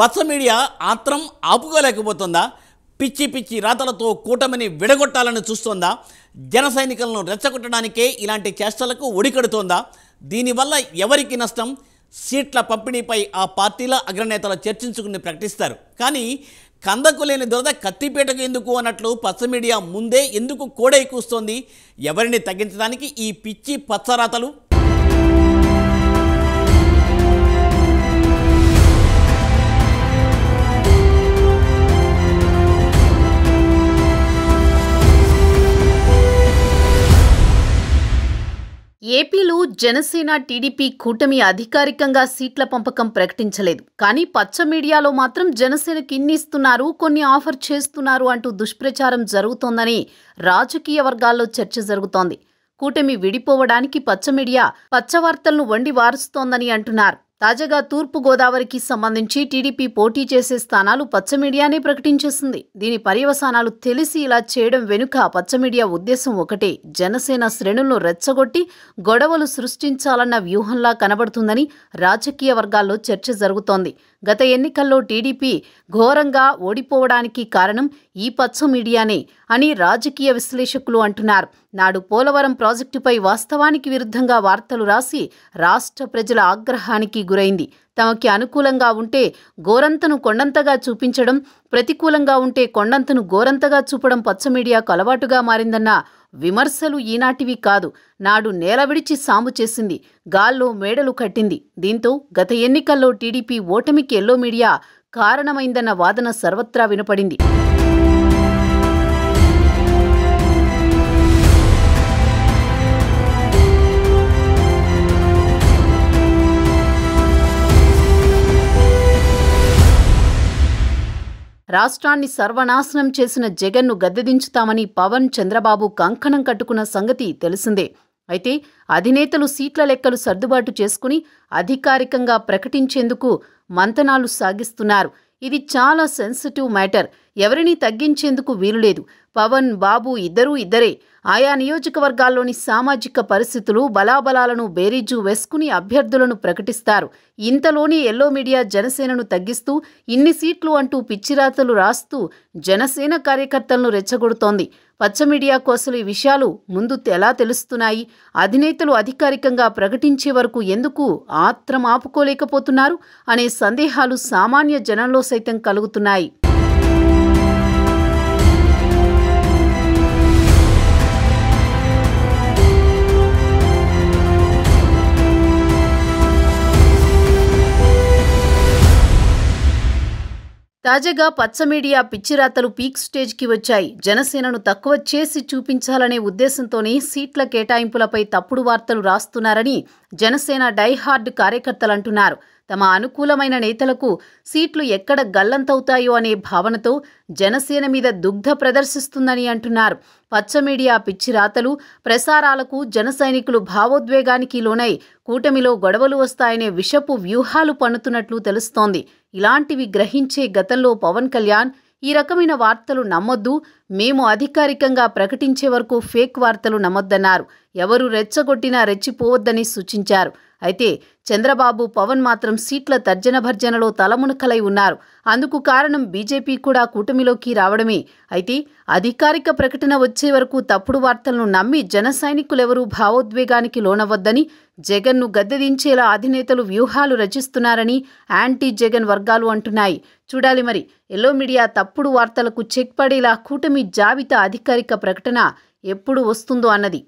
పచ్చ మీడియా ఆత్రం ఆపుకోలేకపోతుందా? పిచ్చి పిచ్చి రాతలతో కూటమిని విడగొట్టాలని చూస్తోందా? జన సైనికులను రెచ్చగొట్టడానికే ఇలాంటి చేష్టలకు ఒడికడుతోందా? దీనివల్ల ఎవరికి నష్టం? సీట్ల పంపిణీపై ఆ పార్టీల అగ్రనేతలు చర్చించుకుని ప్రకటిస్తారు. కానీ కందకు లేని దురద కత్తిపేటకు ఎందుకు అన్నట్లు పచ్చ మీడియా ముందే ఎందుకు కోడై కూస్తోంది? ఎవరిని తగ్గించడానికి ఈ పిచ్చి పచ్చరాతలు? ఏపీలో జనసేన టీడీపీ కూటమి అధికారికంగా సీట్ల పంపకం ప్రకటించలేదు. కానీ పచ్చ మీడియాలో మాత్రం జనసేనకి ఇన్ని ఇస్తున్నారు, కొన్ని ఆఫర్ చేస్తున్నారు అంటూ దుష్ప్రచారం జరుగుతోందని రాజకీయ వర్గాల్లో చర్చ జరుగుతోంది. కూటమి విడిపోవడానికి పచ్చ మీడియా పచ్చవార్తలను వండి వారుస్తోందని అంటున్నారు. తాజాగా తూర్పు గోదావరికి సంబంధించి టీడీపీ పోటీ చేసే స్థానాలు పచ్చ మీడియానే ప్రకటించేసింది. దీని పర్యవసానాలు తెలిసి ఇలా చేయడం వెనుక పచ్చ మీడియా ఉద్దేశం ఒకటే, జనసేన శ్రేణులను రెచ్చగొట్టి గొడవలు సృష్టించాలన్న వ్యూహంలా కనబడుతుందని రాజకీయ వర్గాల్లో చర్చ జరుగుతోంది. గత ఎన్నికల్లో టీడీపీ ఘోరంగా ఓడిపోవడానికి కారణం ఈ పచ్చ మీడియానే అని రాజకీయ విశ్లేషకులు అంటున్నారు. నాడు పోలవరం ప్రాజెక్టుపై వాస్తవానికి విరుద్ధంగా వార్తలు రాసి రాష్ట్ర ప్రజల ఆగ్రహానికి గురైంది. తమకి అనుకూలంగా ఉంటే గోరంతను కొండంతగా చూపించడం, ప్రతికూలంగా ఉంటే కొండంతను గోరంతగా చూపడం పచ్చ మీడియాకు అలవాటుగా మారిందన్న విమర్శలు ఈనాటివి కాదు. నాడు నేల విడిచి సాము చేసింది, గాల్లో మేడలు కట్టింది. దీంతో గత ఎన్నికల్లో టీడీపీ ఓటమికి ఎల్లో మీడియా కారణమైందన్న వాదన సర్వత్రా వినపడింది. రాష్ట్రాన్ని సర్వనాశనం చేసిన జగన్ను గద్దెదించుతామని పవన్, చంద్రబాబు కంకణం కట్టుకున్న సంగతి తెలిసిందే. అయితే అధినేతలు సీట్ల లెక్కలు సర్దుబాటు చేసుకుని అధికారికంగా ప్రకటించేందుకు మంతనాలు సాగిస్తున్నారు. ఇది చాలా సెన్సిటివ్ మ్యాటర్. ఎవరినీ తగ్గించేందుకు వీలులేదు. పవన్, బాబు ఇద్దరే. ఆయా నియోజకవర్గాల్లోని సామాజిక పరిస్థితులు, బలాబలాలను బేరీజు వేసుకుని అభ్యర్థులను ప్రకటిస్తారు. ఇంతలోని ఎల్లో మీడియా జనసేనను తగ్గిస్తూ ఇన్ని సీట్లు అంటూ పిచ్చిరాతలు రాస్తూ జనసేన కార్యకర్తలను రెచ్చగొడుతోంది. పచ్చ మీడియాకు అసలు ఈ విషయాలు ముందు ఎలా తెలుస్తున్నాయి? అధినేతలు అధికారికంగా ప్రకటించే వరకు ఎందుకు ఆత్రం ఆపుకోలేకపోతున్నారు అనే సందేహాలు సామాన్య జనంలో సైతం కలుగుతున్నాయి. తాజాగా పచ్చ మీడియా పిచ్చిరాతలు పీక్ స్టేజ్కి వచ్చాయి. జనసేనను తక్కువ చేసి చూపించాలనే ఉద్దేశంతోనే సీట్ల కేటాయింపులపై తప్పుడు వార్తలు రాస్తున్నారని జనసేన డైహార్డ్ కార్యకర్తలు అంటున్నారు. తమ అనుకూలమైన నేతలకు సీట్లు ఎక్కడ గల్లంతవుతాయో అనే భావనతో జనసేన మీద దుగ్ధ ప్రదర్శిస్తుందని అంటున్నారు. పచ్చ మీడియా పిచ్చిరాతలు, ప్రసారాలకు జన సైనికులు భావోద్వేగానికి లోనై కూటమిలో గొడవలు వస్తాయనే విషపు వ్యూహాలు పన్నుతున్నట్లు తెలుస్తోంది. ఇలాంటివి గ్రహించే గతంలో పవన్ కళ్యాణ్ ఈ రకమైన వార్తలు నమ్మొద్దు, మేము అధికారికంగా ప్రకటించే వరకు ఫేక్ వార్తలు నమ్మొద్దన్నారు. ఎవరు రెచ్చగొట్టినా రెచ్చిపోవద్దని సూచించారు. అయితే చంద్రబాబు, పవన్ మాత్రం సీట్ల తర్జన భర్జనలో తలమునకలై ఉన్నారు. అందుకు కారణం బీజేపీ కూడా కూటమిలోకి రావడమే. అయితే అధికారిక ప్రకటన వచ్చే వరకు తప్పుడు వార్తలను నమ్మి జన సైనికులెవరూ భావోద్వేగానికి లోనవద్దని, జగన్ను గద్దెదించేలా అధినేతలు వ్యూహాలు రచిస్తున్నారని యాంటీ జగన్ వర్గాలు అంటున్నాయి. చూడాలి మరి ఎల్లో మీడియా తప్పుడు వార్తలకు చెక్ పడేలా కూటమి జాబితా అధికారిక ప్రకటన ఎప్పుడు వస్తుందో అన్నది.